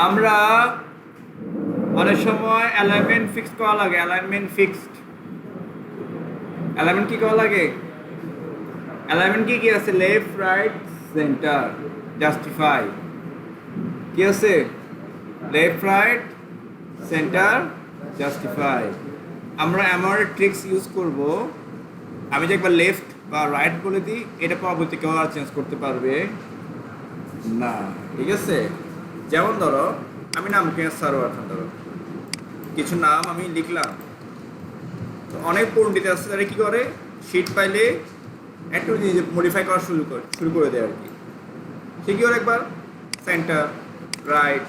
আমরা অনেক সময় অ্যালাইনমেন্ট ফিক্স করা লাগে। অ্যালাইনমেন্ট ফিক্সড, অ্যালাইনমেন্ট কি করা লাগে? অ্যালাইনমেন্ট কি আছে? Left, right, centre, justify. কি আছে? Left, right, centre, justify. আমরা এমন ট্রিক্স ইউজ করব, আমি যে একবার লেফট বা রাইট বলে দিই, এটা পরবর্তী কেউ আর চেঞ্জ করতে পারবে না। ঠিক আছে? যেমন ধরো আমি নাম Gsarwar ধরো, কিছু নাম আমি লিখলাম, তো অনেক পণ্ডিত আছে তারা কি করে, শিট পাইলে একটু মডিফাই করা শুরু করে দেয় আর কি। সে কি করে একবার centre, right,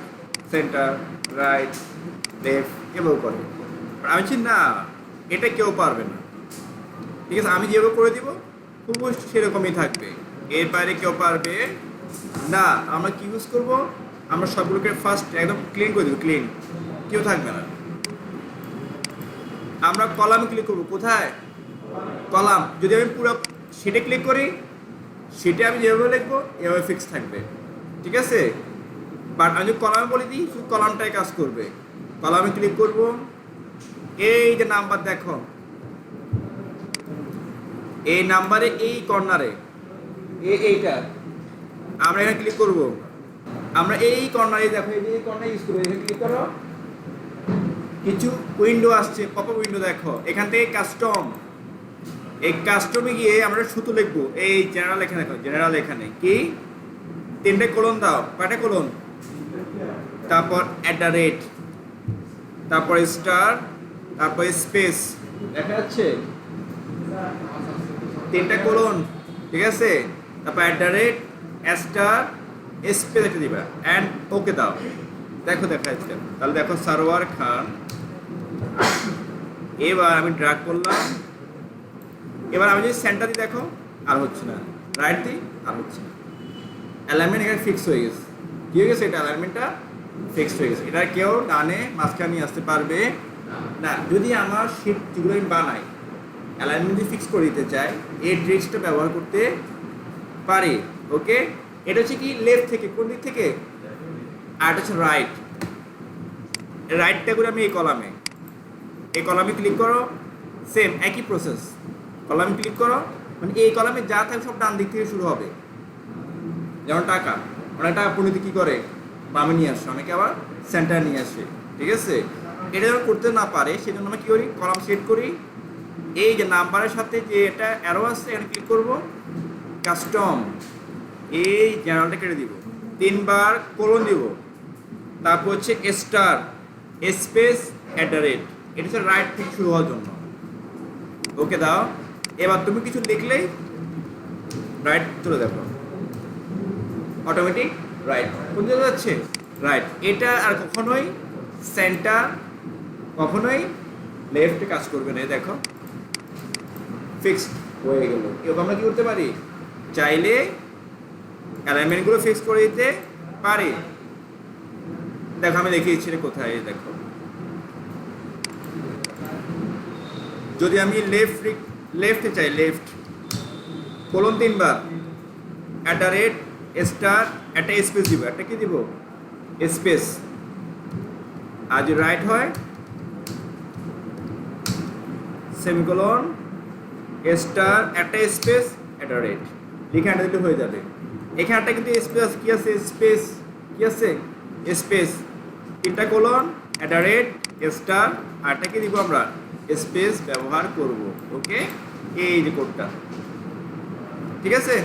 centre, right, left এভাবে করে। আমি বলছি না, এটা কেউ পারবে না। ঠিক আছে, আমি যেভাবে করে দিব খুব সেরকমই থাকবে, এর বাইরে কেউ পারবে না। আমরা কি ইউজ করবো, আমরা সবগুলোকে ফার্স্ট একদম ক্লিন করে দেবো, ক্লিন, কেউ থাকবে না। আমরা কলামে ক্লিক করবো। কোথায়? কলাম। যদি আমি পুরো শিটে ক্লিক করি, শিটে আমি যেভাবে লিখবো এভাবে ফিক্স থাকবে। ঠিক আছে, বাট আমি যদি কলামে বলে দিই, শুধু কলামটাই কাজ করবে। কলামে ক্লিক করব, এই যে নাম্বার দেখো, এই নাম্বারে এই কর্নারে এইটা আমরা এখানে ক্লিক করব। আমরা এই কর্নারে দেখো, এই যে কর্নারে ইউজ করবো, এখানে ক্লিক করো, কিছু উইন্ডো আসছে, পপ আপ উইন্ডো দেখো, এখান থেকে কাস্টম, এই কাস্টমে গিয়ে আমরা শুধু লিখবো এই জেনারেল। এখানে দেখো জেনারেল, এখানে কি 3টে কোলন দাও, কয়টা কোলন, তারপর @, তারপর স্টার, তারপর স্পেস, দেখা যাচ্ছে 3টা কোলন। ঠিক আছে, তারপর @ স্টার স্পেস একটা দিবা অ্যান্ড ওকে দাও। দেখো দেখা যাচ্ছে, তাহলে দেখো সারওয়ার খান। এবার আমি ড্র্যাগ করলাম, এবার আমি যদি সেন্টার দিই দেখো আর হচ্ছে না, রাইট দিই আর হচ্ছে না। অ্যালাইনমেন্ট এখানে ফিক্স হয়ে গেছে। কি হয়ে গেছে? এটা অ্যালাইনমেন্টটা ফিক্স হয়ে গেছে। এটা কেউ ডানে মাঝখানে নিয়ে আসতে পারবে না। যদি আমার শিট যেগুলো আমি বানাই অ্যালাইনমেন্ট যদি ফিক্স করে দিতে চাই, এই ট্রিক্সটা ব্যবহার করতে পারি। ওকে, এটা হচ্ছে কি লেফট থেকে, কোন দিক থেকে, আর এটা হচ্ছে রাইট। রাইটটা করে আমি এই কলামে ক্লিক করো, সেম একই প্রসেস। কলামে ক্লিক করো, মানে এই কলামে যা থাকে সব ডান দিক থেকে শুরু হবে। যেমন টাকা, অনেক টাকা পণ্ডিত কী করে, বামে নিয়ে আসে, অনেকে আবার সেন্টার নিয়ে আসে। ঠিক আছে, এটা যখন করতে না পারে সেজন্য আমরা কী করি, কলাম সেট করি, এই যে নাম্বারের সাথে যে এটা অ্যারো আছে এখানে ক্লিক করবো, কাস্টম, এই জেনারেলটা কেটে দিব, 3বার কোলন দিব, তারপর হচ্ছে স্টার স্পেস @, এটা হচ্ছে রাইট থেকে শুরু হওয়ার জন্য। ওকে দাও। এবার তুমি কিছু লিখলেই রাইট চলে যাবো, অটোমেটিক রাইট। কোন দিকে যাচ্ছে? রাইট। এটা আর কখনোই সেন্টার, কখনোই লেফটে কাজ করবে না। দেখো ফিক্সড হয়ে গেল। এবার আমরা কি করতে পারি, চাইলে অ্যালাইনমেন্টগুলো ফিক্স করে দিতে পারি। দেখো আমি দেখিয়েছি কোথায়, দেখো যদি আমি লেফটে চাই, লেফট কোলন 3বার, @ স্টার, একটা স্পেস দিব, একটা কি দিব, স্পেস। আর যদি রাইট হয় সেমিকোলন, স্টার, একটা স্পেস, @ লিখে আনতে দিলে হয়ে যাবে। এখানটা কিন্তু স্পেস কি আছে, স্পেস কি আছে, স্পেস, 3টা কোলন, @ স্টার, আরটা কি দিব আমরা, স্পেস ব্যবহার করব। ওকে, এই যে কোডটা। ঠিক আছে।